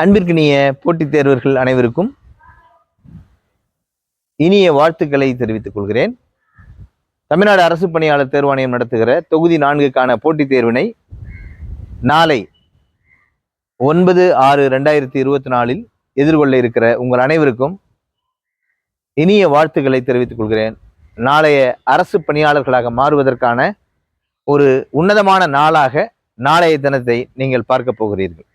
அன்பிற்கினிய போட்டித் தேர்வர்கள் அனைவருக்கும் இனிய வாழ்த்துக்களை தெரிவித்துக் கொள்கிறேன். தமிழ்நாடு அரசு பணியாளர் தேர்வாணையம் நடத்துகிற தொகுதி 4க்கான போட்டித் தேர்வினை நாளை 9/6/2024 எதிர்கொள்ள இருக்கிற உங்கள் அனைவருக்கும் இனிய வாழ்த்துக்களை தெரிவித்துக் கொள்கிறேன். நாளைய அரசு பணியாளர்களாக மாறுவதற்கான ஒரு உன்னதமான நாளாக நாளைய தினத்தை நீங்கள் பார்க்க போகிறீர்கள்.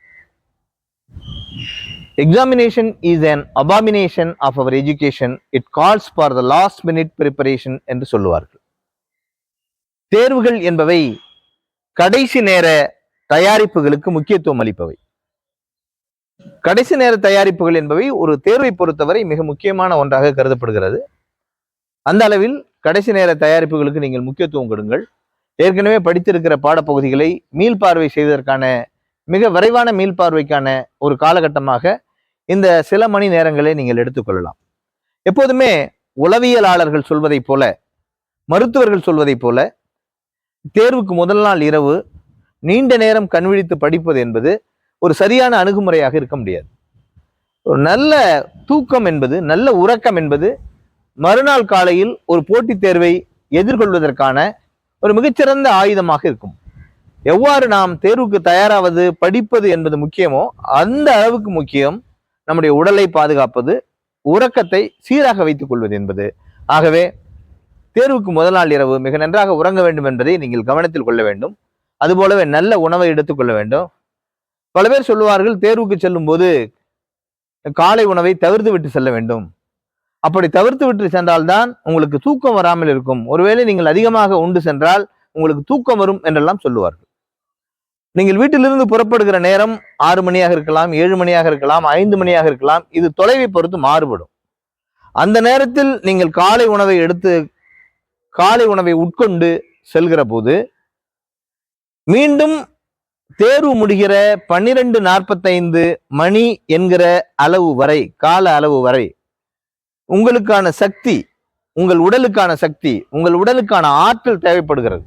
Examination is an abomination of our education. It calls for the last minute preparation என்று சொல்லுவார்கள். தேர்வுகள் என்பவை கடைசி நேர தயாரிப்புகளுக்கு முக்கியத்துவம் அளிப்பவை. கடைசி நேர தயாரிப்புகள் என்பவை ஒரு தேர்வை பொறுத்தவரை மிக முக்கியமான ஒன்றாக கருதப்படுகிறது. அந்த அளவில் கடைசி நேர தயாரிப்புகளுக்கு நீங்கள் முக்கியத்துவம் கொடுங்கள். ஏற்கனவே படித்திருக்கிற பாடப்பகுதிகளை மீள்பார்வை செய்வதற்கான மிக விரைவான மீள்பார்வைக்கான ஒரு காலகட்டமாக இந்த சில மணி நேரங்களை நீங்கள் எடுத்துக்கொள்ளலாம். எப்போதுமே உளவியலாளர்கள் சொல்வதை போல, மருத்துவர்கள் சொல்வதை போல, தேர்வுக்கு முதல் நாள் இரவு நீண்ட நேரம் கண்விழித்து படிப்பது என்பது ஒரு சரியான அணுகுமுறையாக இருக்க முடியாது. ஒரு நல்ல தூக்கம் என்பது, நல்ல உறக்கம் என்பது மறுநாள் காலையில் ஒரு போட்டித் தேர்வை எதிர்கொள்வதற்கான ஒரு மிகச்சிறந்த ஆயுதமாக இருக்கும். எவ்வாறு நாம் தேர்வுக்கு தயாராவது, படிப்பது என்பது முக்கியமோ அந்த அளவுக்கு முக்கியம் நம்முடைய உடலை பாதுகாப்பது, உறக்கத்தை சீராக வைத்துக் கொள்வது என்பது. ஆகவே தேர்வுக்கு முதல் நாள் இரவு மிக நன்றாக உறங்க வேண்டும் என்பதை நீங்கள் கவனத்தில் கொள்ள வேண்டும். அதுபோலவே நல்ல உணவை எடுத்துக்கொள்ள வேண்டும். பல பேர் சொல்லுவார்கள், தேர்வுக்கு செல்லும் போது காலை உணவை தவிர்த்து விட்டு செல்ல வேண்டும். அப்படி தவிர்த்து விட்டு சென்றால்தான் உங்களுக்கு தூக்கம் வராமல் இருக்கும். ஒருவேளை நீங்கள் அதிகமாக உண்டு சென்றால் உங்களுக்கு தூக்கம் வரும் என்றெல்லாம் சொல்லுவார்கள். நீங்கள் வீட்டிலிருந்து புறப்படுகிற நேரம் 6 மணியாக இருக்கலாம், 7 மணியாக இருக்கலாம், 5 மணியாக இருக்கலாம். இது தொலைவை பொறுத்து மாறுபடும். அந்த நேரத்தில் நீங்கள் காலை உணவை உட்கொண்டு செல்கிற போது மீண்டும் தேர்வு முடிகிற 12:45 மணி என்கிற அளவு வரை, கால அளவு வரை உங்களுக்கான சக்தி, உங்கள் உடலுக்கான சக்தி, உங்கள் உடலுக்கான ஆற்றல் தேவைப்படுகிறது.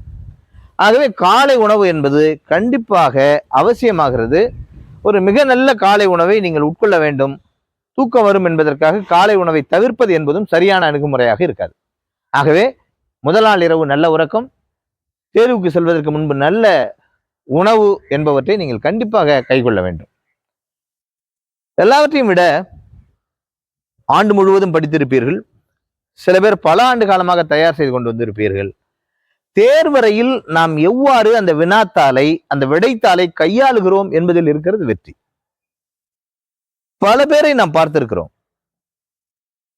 ஆகவே காலை உணவு என்பது கண்டிப்பாக அவசியமாகிறது. ஒரு மிக நல்ல காலை உணவை நீங்கள் உட்கொள்ள வேண்டும். தூக்கம் வரும் என்பதற்காக காலை உணவை தவிர்ப்பது என்பதும் சரியான அணுகுமுறையாக இருக்காது. ஆகவே முதல் நாள் இரவு நல்ல உறக்கம், தேர்வுக்கு செல்வதற்கு முன்பு நல்ல உணவு என்பவற்றை நீங்கள் கண்டிப்பாக கைக்கொள்ள வேண்டும். எல்லாவற்றையும் விட ஆண்டு முழுவதும் படித்திருப்பீர்கள். சில பேர் பல ஆண்டு காலமாக தயார் செய்து கொண்டு வந்திருப்பீர்கள். தேர்வறையில் நாம் எவ்வாறு அந்த வினாத்தாளை, அந்த விடைத்தாளை கையாளுகிறோம் என்பதில் இருக்கிறது வெற்றி. பல பேரை நாம் பார்த்திருக்கிறோம்.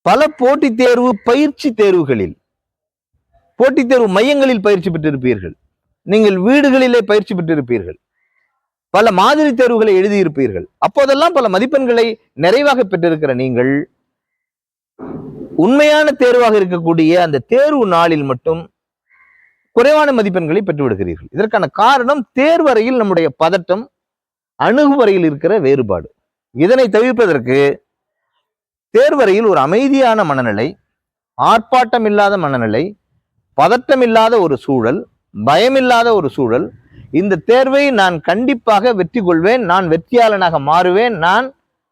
பல போட்டித் தேர்வு பயிற்சி தேர்வுகளில், போட்டித் தேர்வு மையங்களில் பயிற்சி பெற்றிருப்பீர்கள். நீங்கள் வீடுகளிலே பயிற்சி பெற்றிருப்பீர்கள். பல மாதிரி தேர்வுகளை எழுதியிருப்பீர்கள். அப்போதெல்லாம் பல மதிப்பெண்களை நிறைவாக பெற்றிருக்கிற நீங்கள் உண்மையான தேர்வாக இருக்கக்கூடிய அந்த தேர்வு நாளில் மட்டும் குறைவான மதிப்பெண்களை பெற்றுவிடுகிறீர்கள். இதற்கான காரணம் தேர்வறையில் நம்முடைய பதட்டம், அணுகுமுறையில் இருக்கிற வேறுபாடு. இதனை தவிர்ப்பதற்கு தேர்வறையில் ஒரு அமைதியான மனநிலை, ஆர்ப்பாட்டம் இல்லாத மனநிலை, பதட்டம் இல்லாத ஒரு சூழல், பயமில்லாத ஒரு சூழல். இந்த தேர்வை நான் கண்டிப்பாக வெற்றி கொள்வேன், நான் வெற்றியாளனாக மாறுவேன், நான்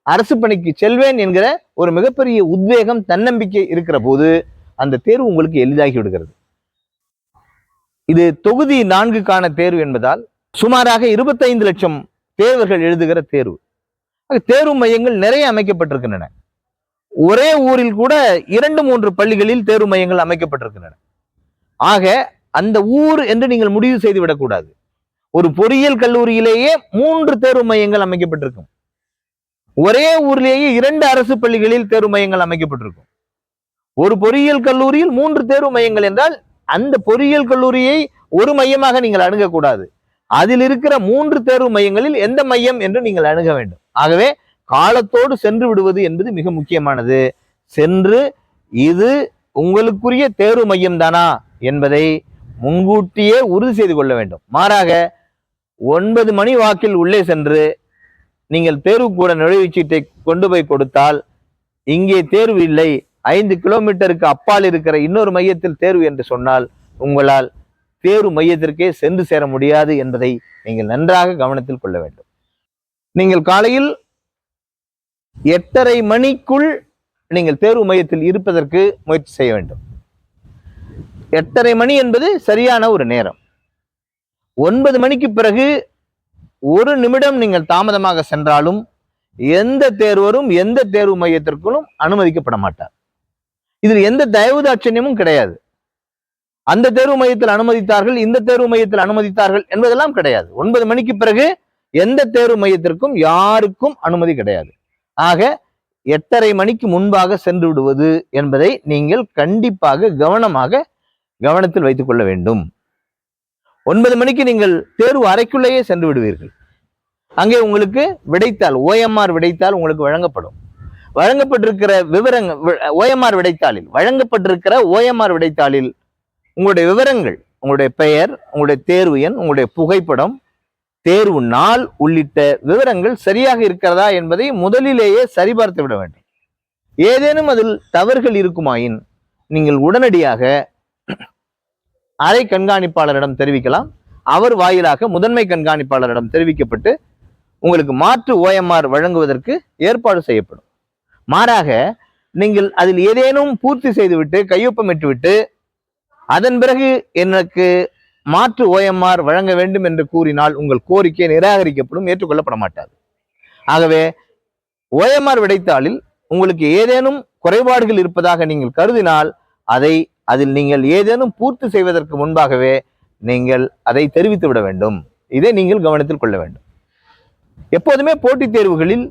அரசு பணிக்கு செல்வேன் என்கிற ஒரு மிகப்பெரிய உத்வேகம், தன்னம்பிக்கை இருக்கிற போது அந்த தேர்வு உங்களுக்கு எளிதாகி விடுகிறது. இது தொகுதி 4க்கான தேர்வு என்பதால் சுமாராக 25 லட்சம் தேர்வர்கள் எழுதுகிற தேர்வு. தேர்வு மையங்கள் நிறைய அமைக்கப்பட்டிருக்கின்றன. ஒரே ஊரில் கூட 2-3 பள்ளிகளில் தேர்வு மையங்கள் அமைக்கப்பட்டிருக்கின்றன. ஆக அந்த ஊர் என்று நீங்கள் முடிவு செய்து விடக்கூடாது. ஒரு பொறியியல் கல்லூரியிலேயே 3 தேர்வு மையங்கள் அமைக்கப்பட்டிருக்கும். ஒரே ஊரிலேயே 2 அரசு பள்ளிகளில் தேர்வு மையங்கள் அமைக்கப்பட்டிருக்கும். ஒரு பொறியியல் கல்லூரியில் 3 தேர்வு மையங்கள் என்றால் அந்த பொறியியல் கல்லூரியை ஒரு மையமாக நீங்கள் அணுகக்கூடாது. அதில் இருக்கிற 3 தேர்வு மையங்களில் எந்த மையம் என்று நீங்கள் அணுக வேண்டும். ஆகவே காலத்தோடு சென்று விடுவது என்பது மிக முக்கியமானது. சென்று இது உங்களுக்குரிய தேர்வு மையம் தானா என்பதை முன்கூட்டியே உறுதி செய்து கொள்ள வேண்டும். மாறாக 9 மணி வாக்கில் உள்ளே சென்று நீங்கள் தேர்வு கூட நுழைவுச்சீட்டை கொண்டு போய் கொடுத்தால் இங்கே தேர்வு இல்லை, 5 கிலோமீட்டருக்கு அப்பால் இருக்கிற இன்னொரு மையத்தில் தேர்வு என்று சொன்னால் உங்களால் தேர்வு மையத்திற்கே சென்று சேர முடியாது என்பதை நீங்கள் நன்றாக கவனத்தில் கொள்ள வேண்டும். நீங்கள் காலையில் 8:30 மணிக்குள் நீங்கள் தேர்வு மையத்தில் இருப்பதற்கு முயற்சி செய்ய வேண்டும். 8:30 மணி என்பது சரியான ஒரு நேரம். 9 மணிக்கு பிறகு 1 நிமிடம் நீங்கள் தாமதமாக சென்றாலும் எந்த தேர்வரும் எந்த தேர்வு மையத்திற்குள்ளும் அனுமதிக்கப்பட மாட்டார். இதில் எந்த தயவுதாட்சண்யமும் கிடையாது. அந்த தேர்வு மையத்தில் அனுமதித்தார்கள், இந்த தேர்வு மையத்தில் அனுமதித்தார்கள் என்பதெல்லாம் கிடையாது. 9 மணிக்கு பிறகு எந்த தேர்வு மையத்திற்கும் யாருக்கும் அனுமதி கிடையாது. ஆக 8:30 மணிக்கு முன்பாக சென்று விடுவது என்பதை நீங்கள் கண்டிப்பாக கவனத்தில் வைத்துக் கொள்ள வேண்டும். 9 மணிக்கு நீங்கள் தேர்வு அறைக்குள்ளேயே சென்று விடுவீர்கள். அங்கே உங்களுக்கு விடைத்தாள், OMR விடைத்தாள் உங்களுக்கு வழங்கப்படும். வழங்கப்பட்டிருக்கிற விவரங்கள், OMR விடைத்தாளில் வழங்கப்பட்டிருக்கிற OMR விடைத்தாளில் உங்களுடைய விவரங்கள், உங்களுடைய பெயர், உங்களுடைய தேர்வு எண், உங்களுடைய புகைப்படம், தேர்வு நாள் உள்ளிட்ட விவரங்கள் சரியாக இருக்கிறதா என்பதை முதலிலேயே சரிபார்த்து விட வேண்டும். ஏதேனும் அதில் தவறுகள் இருக்குமாயின் நீங்கள் உடனடியாக அறை கண்காணிப்பாளரிடம் தெரிவிக்கலாம். அவர் வாயிலாக முதன்மை கண்காணிப்பாளரிடம் தெரிவிக்கப்பட்டு உங்களுக்கு மாற்று OMR வழங்குவதற்கு ஏற்பாடு செய்யப்படும். மாறாக நீங்கள் அதில் ஏதேனும் பூர்த்தி செய்துவிட்டு கையொப்பமிட்டுவிட்டு அதன் பிறகு எனக்கு மாற்று OMR வழங்க வேண்டும் என்று கூறினால் உங்கள் கோரிக்கை நிராகரிக்கப்படும், ஏற்றுக்கொள்ளப்பட மாட்டாது. ஆகவே OMR விடைத்தாளில் உங்களுக்கு ஏதேனும் குறைபாடுகள் இருப்பதாக நீங்கள் கருதினால் அதில் நீங்கள் ஏதேனும் பூர்த்தி செய்வதற்கு முன்பாகவே நீங்கள் அதை தெரிவித்து விட வேண்டும். இதை நீங்கள் கவனத்தில் கொள்ள வேண்டும். எப்போதுமே போட்டித் தேர்வுகளில்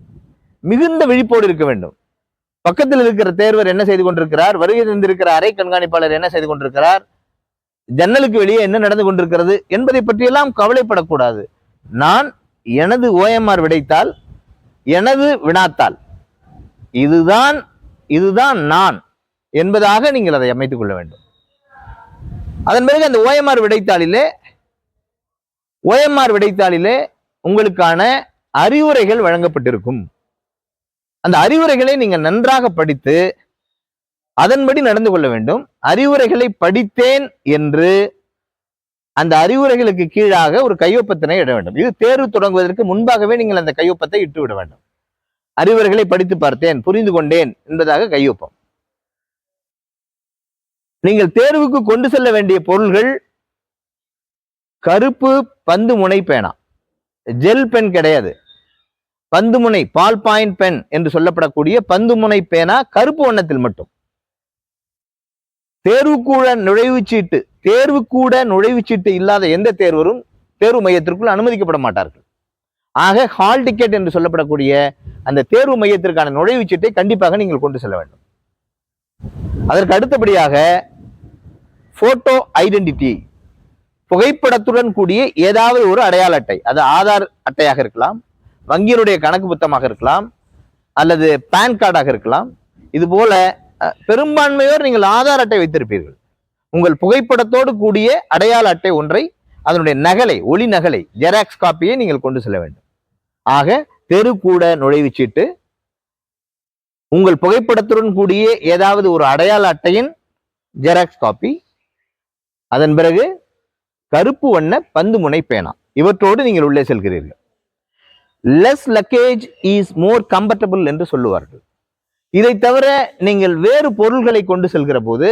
மிகுந்த விழிப்போடு இருக்க வேண்டும். பக்கத்தில் இருக்கிற தேர்வர் என்ன செய்து கொண்டிருக்கிறார், வருகை தந்திருக்கிற அறை கண்காணிப்பாளர் என்ன செய்து கொண்டிருக்கிறார், ஜன்னலுக்கு வெளியே என்ன நடந்து கொண்டிருக்கிறது என்பதை பற்றியெல்லாம் கவலைப்படக்கூடாது. நான் எனது OMR விடைத்தாள், எனது வினாத்தாள், இதுதான் நான் என்பதாக நீங்கள் அதை அமைத்துக் கொள்ள வேண்டும். அதன் பிறகு அந்த OMR விடைத்தாளிலே உங்களுக்கான அறிவுரைகள் வழங்கப்பட்டிருக்கும். அந்த அறிவுரைகளை நீங்கள் நன்றாக படித்து அதன்படி நடந்து கொள்ள வேண்டும். அறிவுரைகளை படித்தேன் என்று அந்த அறிவுரைகளுக்கு கீழாக ஒரு கையொப்பத்தினை இட வேண்டும். இது தேர்வு தொடங்குவதற்கு முன்பாகவே நீங்கள் அந்த கையொப்பத்தை இட்டு விட வேண்டும். அறிவுரைகளை படித்து பார்த்தேன், புரிந்து கொண்டேன் என்பதாக கையொப்பம். நீங்கள் தேர்வுக்கு கொண்டு செல்ல வேண்டிய பொருள்கள் கருப்பு பந்து முனை பேனா, ஜெல் பென் கிடையாது. பந்து முனை, பால் பாயிண்ட் பென் என்று சொல்லப்படக்கூடிய பந்து முனை பேனா கருப்பு வண்ணத்தில் மட்டும். தேர்வுக்கூட நுழைவுச்சீட்டு இல்லாத எந்த தேர்வரும் தேர்வு மையத்திற்குள் அனுமதிக்கப்பட மாட்டார்கள். ஆக ஹால் டிக்கெட் என்று சொல்லப்படக்கூடிய அந்த தேர்வு மையத்திற்கான நுழைவுச்சீட்டை கண்டிப்பாக நீங்கள் கொண்டு செல்ல வேண்டும். அதற்கு அடுத்தபடியாக போட்டோ ஐடென்டிட்டி, புகைப்படத்துடன் கூடிய ஏதாவது ஒரு அடையாள அட்டை, அது ஆதார் அட்டையாக இருக்கலாம், வங்கியினுடைய கணக்கு புத்தகமாக இருக்கலாம், அல்லது பேன் கார்டாக இருக்கலாம். இது போல பெரும்பான்மையோர் நீங்கள் ஆதார் அட்டை வைத்திருப்பீர்கள். உங்கள் புகைப்படத்தோடு கூடிய அடையாள அட்டை ஒன்றை, அதனுடைய நகலை, ஒளி நகலை, ஜெராக்ஸ் காப்பியை நீங்கள் கொண்டு செல்ல வேண்டும். ஆக தெருக்கூட நுழைவுச்சீட்டு, உங்கள் புகைப்படத்துடன் கூடிய ஏதாவது ஒரு அடையாள அட்டையின் ஜெராக்ஸ் காப்பி, அதன் பிறகு கருப்பு வண்ண பந்து முனை பேனா, இவற்றோடு நீங்கள் உள்ளே செல்கிறீர்கள். Less luggage is more comfortable என்று சொல்லுவார்கள். இதை தவிர நீங்கள் வேறு பொருள்களை கொண்டு செல்கிற போது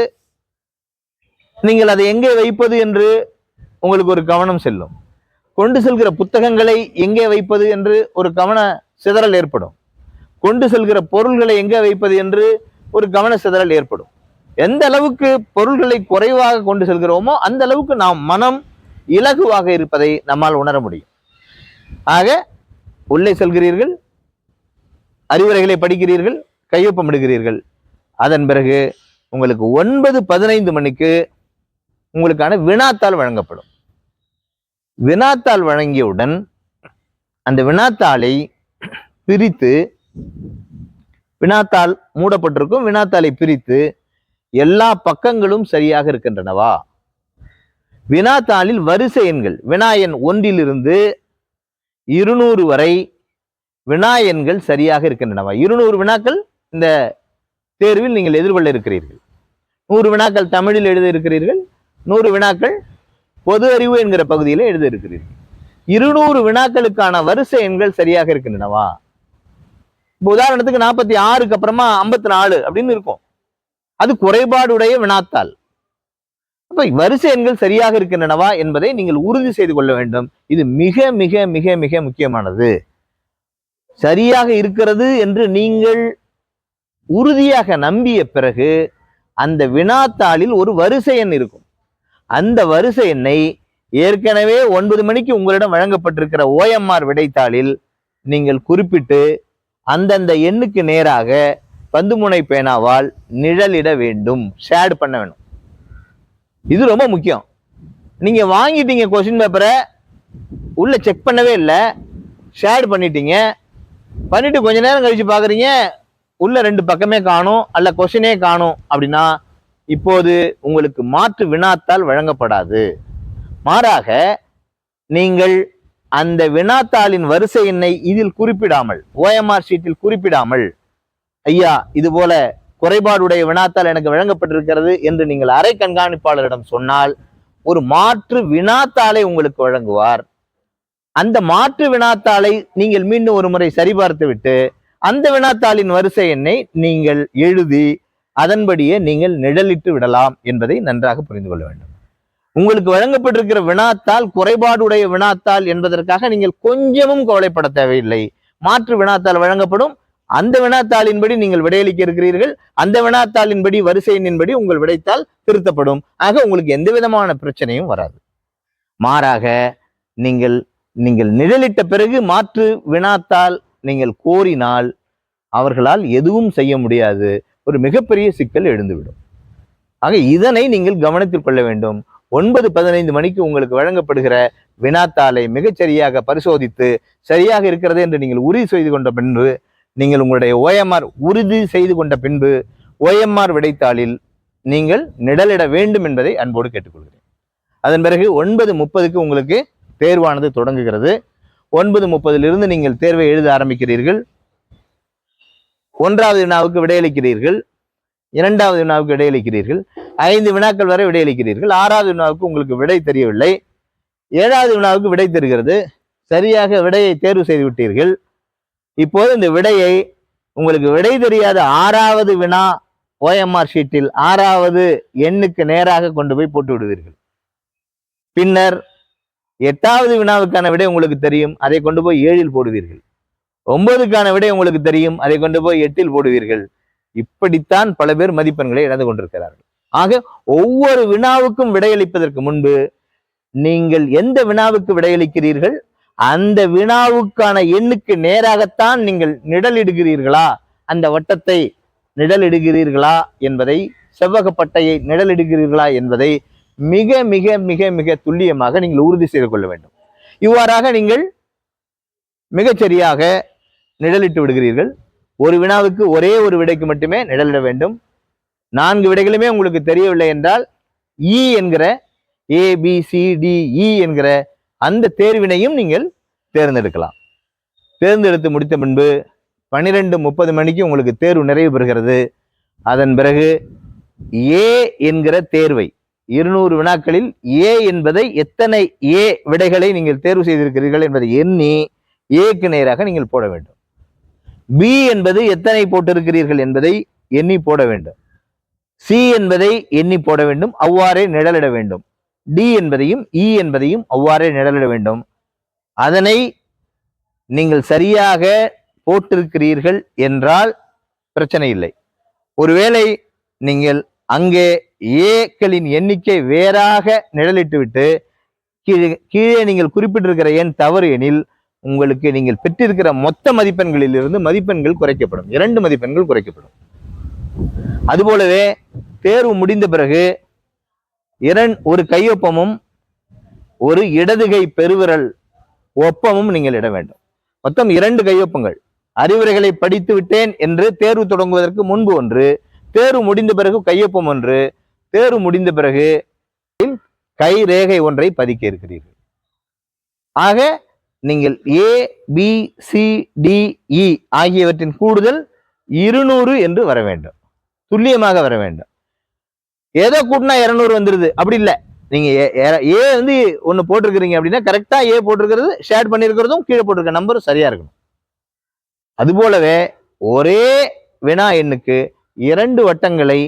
நீங்கள் அதை எங்கே வைப்பது என்று உங்களுக்கு ஒரு கவனம் செல்லும். கொண்டு செல்கிற புத்தகங்களை எங்கே வைப்பது என்று ஒரு கவன சிதறல் ஏற்படும். கொண்டு செல்கிற பொருள்களை எங்கே வைப்பது என்று ஒரு கவன சிதறல் ஏற்படும். எந்த அளவுக்கு பொருள்களை குறைவாக கொண்டு செல்கிறோமோ அந்த அளவுக்கு நாம் மனம் இலகுவாக இருப்பதை நம்மால் உணர முடியும். ஆக உள்ளே செல்கிறீர்கள், அறிவுரைகளை படிக்கிறீர்கள், கையொப்பமிடுகிறீர்கள். அதன் பிறகு உங்களுக்கு 9:15 மணிக்கு உங்களுக்கான வினாத்தாள் வழங்கப்படும். வினாத்தாள் வழங்கியவுடன் அந்த வினாத்தாளை பிரித்து, வினாத்தாள் மூடப்பட்டிருக்கும், வினாத்தாளை பிரித்து எல்லா பக்கங்களும் சரியாக இருக்கின்றனவா, வினாத்தாளில் வரிசை எண்கள், வினா எண் 1 to 200 வரை வினா எண்கள் சரியாக இருக்கின்றனவா. 200 வினாக்கள் இந்த தேர்வில் நீங்கள் எதிர்கொள்ள இருக்கிறீர்கள். 100 வினாக்கள் தமிழில் எழுத இருக்கிறீர்கள், 100 வினாக்கள் பொது அறிவு என்கிற பகுதியில் எழுத இருக்கிறீர்கள். 200 வினாக்களுக்கான வரிசை எண்கள் சரியாக இருக்கின்றனவா. இப்போ உதாரணத்துக்கு 46க்கு அப்புறமா 54 அப்படின்னு இருக்கும். அது குறைபாடுடைய வினாத்தாள். அப்ப வரிசை எண்கள் சரியாக இருக்கின்றனவா என்பதை நீங்கள் உறுதி செய்து கொள்ள வேண்டும். இது மிக மிக மிக மிக முக்கியமானது. சரியாக இருக்கிறது என்று நீங்கள் உறுதியாக நம்பிய பிறகு அந்த வினாத்தாளில் ஒரு வரிசை எண் இருக்கும். அந்த வரிசை எண்ணை ஏற்கனவே 9 மணிக்கு உங்களிடம் வழங்கப்பட்டிருக்கிற OMR விடைத்தாளில் நீங்கள் குறிப்பிட்டு அந்தந்த எண்ணுக்கு நேராக பந்துமுனை பேனாவால் நிழலிட வேண்டும், ஷேட் பண்ண வேணும். இது ரொம்ப முக்கியம். நீங்க வாங்கிட்டீங்க கொஸ்டின் பேப்பரை, உள்ள செக் பண்ணவே இல்லை, ஷேட் பண்ணிட்டீங்க, பண்ணிட்டு கொஞ்ச நேரம் கழிச்சு பாக்குறீங்க உள்ள 2 பக்கமே காணும் அல்ல கொஸ்டினே காணும் அப்படின்னா இப்போது உங்களுக்கு மாற்று வினாத்தாள் வழங்கப்படாது. மாறாக நீங்கள் அந்த வினாத்தாளின் வரிசை எண்ணை இதில் குறிப்பிடாமல், OMR ஷீட்டில் குறிப்பிடாமல், ஐயா இது போல குறைபாடுடைய வினாத்தாள் எனக்கு வழங்கப்பட்டிருக்கிறது என்று நீங்கள் அறை கண்காணிப்பாளரிடம் சொன்னால் ஒரு மாற்று வினாத்தாளை உங்களுக்கு வழங்குவார். அந்த மாற்று வினாத்தாளை நீங்கள் மீண்டும் ஒரு முறை சரிபார்த்து விட்டு அந்த வினாத்தாளின் வரிசை எண்ணை நீங்கள் எழுதி அதன்படியே நீங்கள் நிழலிட்டு விடலாம் என்பதை நன்றாக புரிந்து கொள்ள வேண்டும். உங்களுக்கு வழங்கப்பட்டிருக்கிற வினாத்தாள் குறைபாடுடைய வினாத்தாள் என்பதற்காக நீங்கள் கொஞ்சமும் கவலைப்பட தேவையில்லை. மாற்று வினாத்தாள் வழங்கப்படும், அந்த வினாத்தாளின்படி நீங்கள் விடையளிக்க இருக்கிறீர்கள், அந்த வினாத்தாளின்படி வரிசை எண்ணின்படி உங்கள் விடைத்தாள் திருத்தப்படும். ஆக உங்களுக்கு எந்த விதமான பிரச்சனையும் வராது. மாறாக நீங்கள் நிழலிட்ட பிறகு மாற்று வினாத்தாள் நீங்கள் கோரினால் அவர்களால் எதுவும் செய்ய முடியாது, ஒரு மிகப்பெரிய சிக்கல் எழுந்துவிடும். ஆக இதனை நீங்கள் கவனத்தில் கொள்ள வேண்டும். 9:15 மணிக்கு உங்களுக்கு வழங்கப்படுகிற வினாத்தாளை மிகச்சரியாக பரிசோதித்து சரியாக இருக்கிறது என்று நீங்கள் உறுதி செய்து கொண்ட பின்பு, நீங்கள் உங்களுடைய OMR உறுதி செய்து கொண்ட பின்பு OMR விடைத்தாளில் நீங்கள் நிழலிட வேண்டும் என்பதை அன்போடு கேட்டுக்கொள்கிறேன். அதன் பிறகு 9:30க்கு உங்களுக்கு தேர்வானது தொடங்குகிறது. 9:30 நீங்கள் தேர்வை எழுத ஆரம்பிக்கிறீர்கள். 1வது வினாவுக்கு விடையளிக்கிறீர்கள், 2வது வினாவுக்கு விடையளிக்கிறீர்கள், 5 வினாக்கள் வரை விடையளிக்கிறீர்கள். 6வது வினாவுக்கு உங்களுக்கு விடை தெரியவில்லை, 7வது வினாவுக்கு விடை தெரிகிறது. சரியாக விடையை தேர்வு செய்து விட்டீர்கள். இப்போது இந்த விடையை உங்களுக்கு விடை தெரியாத 6வது வினா OMR ஷீட்டில் 6வது எண்ணுக்கு நேராக கொண்டு போய் போட்டு விடுவீர்கள். பின்னர் 8வது வினாவுக்கான விடை உங்களுக்கு தெரியும், அதை கொண்டு போய் 7இல் போடுவீர்கள். 9க்கான விடை உங்களுக்கு தெரியும், அதை கொண்டு போய் 8இல் போடுவீர்கள். இப்படித்தான் பல பேர் மதிப்பெண்களை இழந்து கொண்டிருக்கிறார்கள். ஆக ஒவ்வொரு வினாவுக்கும் விடையளிப்பதற்கு முன்பு நீங்கள் எந்த வினாவுக்கு விடையளிக்கிறீர்கள், அந்த வினாவுக்கான எண்ணுக்கு நேராகத்தான் நீங்கள் நிழலிடுகிறீர்களா, அந்த வட்டத்தை நிழலிடுகிறீர்களா என்பதை, செவ்வகப்பட்டையை நிழலிடுகிறீர்களா என்பதை மிக மிக மிக மிக துல்லியமாக நீங்கள் உறுதி செய்து கொள்ள வேண்டும். இவ்வாறாக நீங்கள் மிகச்சரியாக நிழலிட்டு விடுகிறீர்கள். ஒரு வினாவுக்கு ஒரே ஒரு விடைக்கு மட்டுமே நிழலிட வேண்டும். 4 விடைகளுமே உங்களுக்கு தெரியவில்லை என்றால் இ என்கிற ABCDE என்கிற அந்த தேர்வினையும் நீங்கள் தேர்ந்தெடுக்கலாம். தேர்ந்தெடுத்து முடித்த பின்பு 12:30 மணிக்கு உங்களுக்கு தேர்வு நிறைவு பெறுகிறது. அதன் பிறகு ஏ என்கிற தேர்வை 200 வினாக்களில் ஏ என்பதை எத்தனை ஏ விடைகளை நீங்கள் தேர்வு செய்திருக்கிறீர்கள் என்பதை எண்ணி ஏக்கு நேராக நீங்கள் போட வேண்டும். பி என்பது எத்தனை போட்டிருக்கிறீர்கள் என்பதை எண்ணி போட வேண்டும். சி என்பதை எண்ணி போட வேண்டும், அவ்வாறே நிழலிட வேண்டும். டி என்பதையும் இ என்பதையும் அவ்வாறே நிழலிட வேண்டும். அதனை நீங்கள் சரியாக போட்டிருக்கிறீர்கள் என்றால் பிரச்சனை இல்லை. ஒருவேளை நீங்கள் அங்கே ஏக்களின் எண்ணிக்கை வேறாக நிழலிட்டு விட்டு கீழே நீங்கள் குறிப்பிட்டிருக்கிற எண் தவறு எனில் உங்களுக்கு நீங்கள் பெற்றிருக்கிற மொத்த மதிப்பெண்களில் இருந்து மதிப்பெண்கள் குறைக்கப்படும், 2 மதிப்பெண்கள் குறைக்கப்படும். அதுபோலவே தேர்வு முடிந்த பிறகு ஒரு கையொப்பமும் ஒரு இடதுகை பெருவிரல் ஒப்பமும் நீங்கள் இட வேண்டும். மொத்தம் 2 கையொப்பங்கள். அறிவுரைகளை படித்து விட்டேன் என்று தேர்வு தொடங்குவதற்கு முன்பு ஒன்று, தேர்வு முடிந்த பிறகு கையொப்பம் ஒன்று, தேர்வு முடிந்த பிறகு கை ரேகை ஒன்றை பதிக்க இருக்கிறீர்கள். ஆக நீங்கள் ABCDE ஆகியவற்றின் கூடுதல் 200 என்று வர வேண்டும், துல்லியமாக வர வேண்டும். ஏதோ கூட்டினா 200 வந்துருது அப்படி இல்லை. நீங்க ஏ வந்து ஒண்ணு போட்டிருக்கிறீங்க அப்படின்னா கரெக்டா ஏ போட்டிருக்கிறது, ஷேர் பண்ணிருக்கிறதும் கீழே போட்டிருக்க நம்பரும் சரியா இருக்கணும். அது போலவே ஒரே வினா எண்ணுக்கு 2 வட்டங்களை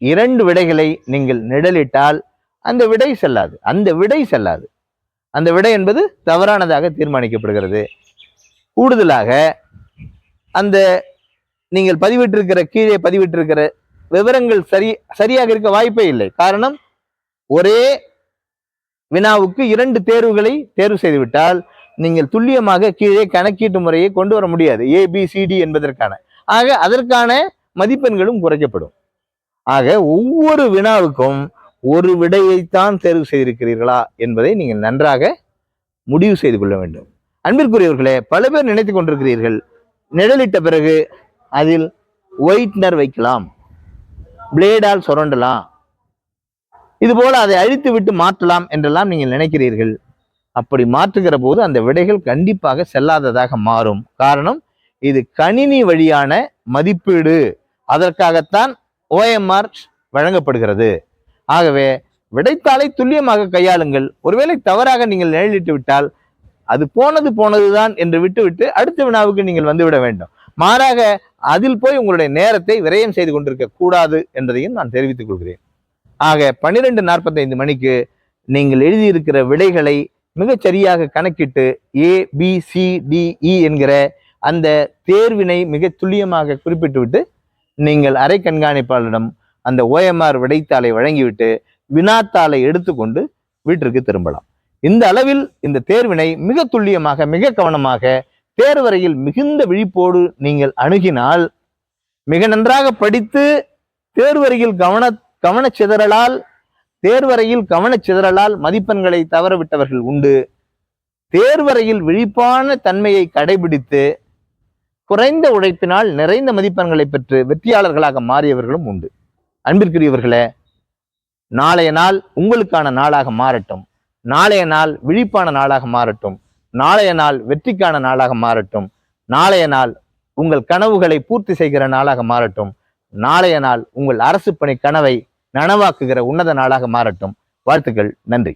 2 விடைகளை நீங்கள் நிழலிட்டால் அந்த விடை செல்லாது. அந்த விடை என்பது தவறானதாக தீர்மானிக்கப்படுகிறது. கூடுதலாக அந்த நீங்கள் கீழே பதிவிட்டிருக்கிற விவரங்கள் சரியாக இருக்க வாய்ப்பே இல்லை. காரணம், ஒரே வினாவுக்கு 2 தேர்வுகளை தேர்வு செய்துவிட்டால் நீங்கள் துல்லியமாக கீழே கணக்கீட்டு முறையை கொண்டு வர முடியாது, ABCD என்பதற்கான. ஆக அதற்கான மதிப்பெண்களும் குறைக்கப்படும். ஆக ஒவ்வொரு வினாவுக்கும் ஒரு விடையைத்தான் தேர்வு செய்திருக்கிறீர்களா என்பதை நீங்கள் நன்றாக முடிவு செய்து கொள்ள வேண்டும். அன்பிற்குரியவர்களே, பல பேர் நினைத்துக் கொண்டிருக்கிறீர்கள், நிழலிட்ட பிறகு அதில் ஒயிட்னர் வைக்கலாம், பிளேடால் சுரண்டலாம், இது போல அதை அழித்து விட்டு மாற்றலாம் என்றெல்லாம் நீங்கள் நினைக்கிறீர்கள். அப்படி மாற்றுகிற போது அந்த விடைகள் கண்டிப்பாக செல்லாததாக மாறும். காரணம், இது கணினி வழியான மதிப்பீடு. அதற்காகத்தான் OMR வழங்கப்படுகிறது. ஆகவே விடைத்தாளை துல்லியமாக கையாளுங்கள். ஒருவேளை தவறாக நீங்கள் நிழலிட்டு விட்டால் அது போனதுதான் என்று விட்டுவிட்டு அடுத்த வினாவுக்கு நீங்கள் வந்துவிட வேண்டும். மாறாக அதில் போய் உங்களுடைய நேரத்தை விரயம் செய்து கொண்டிருக்க கூடாது என்பதையும் நான் தெரிவித்துக் கொள்கிறேன். ஆக 12:45 மணிக்கு நீங்கள் எழுதியிருக்கிற விடைகளை மிகச் சரியாக கணக்கிட்டு ABCDE என்கிற அந்த தேர்வினை மிக துல்லியமாக குறிப்பிட்டு விட்டு நீங்கள் அரை கண்காணிப்பாளரிடம் அந்த OMR விடைத்தாளை வழங்கிவிட்டு வினாத்தாளை எடுத்துக்கொண்டு வீட்டிற்கு திரும்பலாம். இந்த அளவில் இந்த தேர்வினை மிக துல்லியமாக, மிக கவனமாக, தேர்வறையில் மிகுந்த விழிப்போடு நீங்கள் அணுகினால், மிக நன்றாக படித்து தேர்வறையில் கவனச்சிதறலால் மதிப்பெண்களை தவறவிட்டவர்கள் உண்டு. தேர்வறையில் விழிப்பான தன்மையை கடைபிடித்து குறைந்த உழைப்பினால் நிறைந்த மதிப்பெண்களை பெற்று வெற்றியாளர்களாக மாறியவர்களும் உண்டு. அன்பிற்குரியவர்களே, நாளைய நாள் உங்களுக்கான நாளாக மாறட்டும். நாளைய நாள் விழிப்பான நாளாக மாறட்டும். நாளைய நாள் வெற்றிக்கான நாளாக மாறட்டும். நாளைய நாள் உங்கள் கனவுகளை பூர்த்தி செய்கிற நாளாக மாறட்டும். நாளைய நாள் உங்கள் அரசு பணி கனவை நனவாக்குகிற உன்னத நாளாக மாறட்டும். வாழ்த்துக்கள். நன்றி.